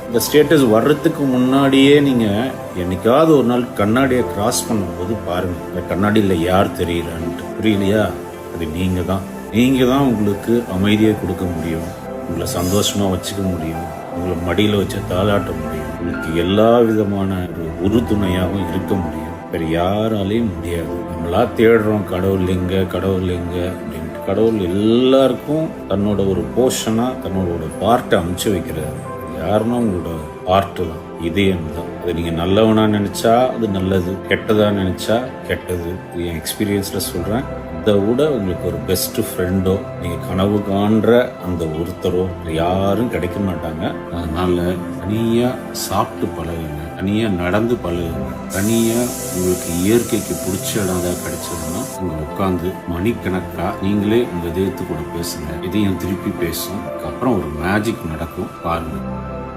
இந்த ஸ்டேட்டஸ் வர்றதுக்கு முன்னாடியே நீங்கள் என்னைக்காவது ஒரு நாள் கண்ணாடியை கிராஸ் பண்ணும்போது பாருங்கள், இந்த கண்ணாடியில் யார் தெரியலான்ட்டு. புரியலையா? அது நீங்கள் தான். நீங்கள் தான் உங்களுக்கு அமைதியை கொடுக்க முடியும், உங்களை சந்தோஷமாக வச்சுக்க முடியும், உங்களை மடியில் வச்சு தாளாட்ட முடியும், உங்களுக்கு எல்லா விதமான ஒரு உறுதுணையாகவும் இருக்க முடியும். வேறு யாராலையும் முடியாது. நம்மளா தேடுறோம் கடவுள் எங்க கடவுள் எங்க அப்படின்ட்டு. கடவுள் எல்லாருக்கும் தன்னோட ஒரு போர்ஷனாக தன்னோட ஒரு பார்ட்டை அமுச்சு வைக்கிறாரு. யாருன்னா உங்களோட பார்ட்டு தான், இதயம் தான். அது நீங்கள் நல்லவனா நினச்சா அது நல்லது, கெட்டதா நினச்சா கெட்டது. என் எக்ஸ்பீரியன்ஸில் சொல்கிறேன். இதை விட உங்களுக்கு ஒரு பெஸ்ட் ஃப்ரெண்டோ, நீங்கள் கனவு காண்ற அந்த ஒருத்தரோ யாரும் கிடைக்க மாட்டாங்க. அதனால தனியாக சாப்பிட்டு பழகுங்க, தனியாக நடந்து பழகுங்க, தனியாக உங்களுக்கு இயற்கைக்கு பிடிச்ச இடம் ஏதாவது கிடைச்சதுன்னா உங்க உட்காந்து மணிக்கணக்கா நீங்களே உங்க இதயத்து கூட பேசுங்க. இதையும் திருப்பி பேசும். அதுக்கப்புறம் ஒரு மேஜிக் நடக்கும், பாருங்க.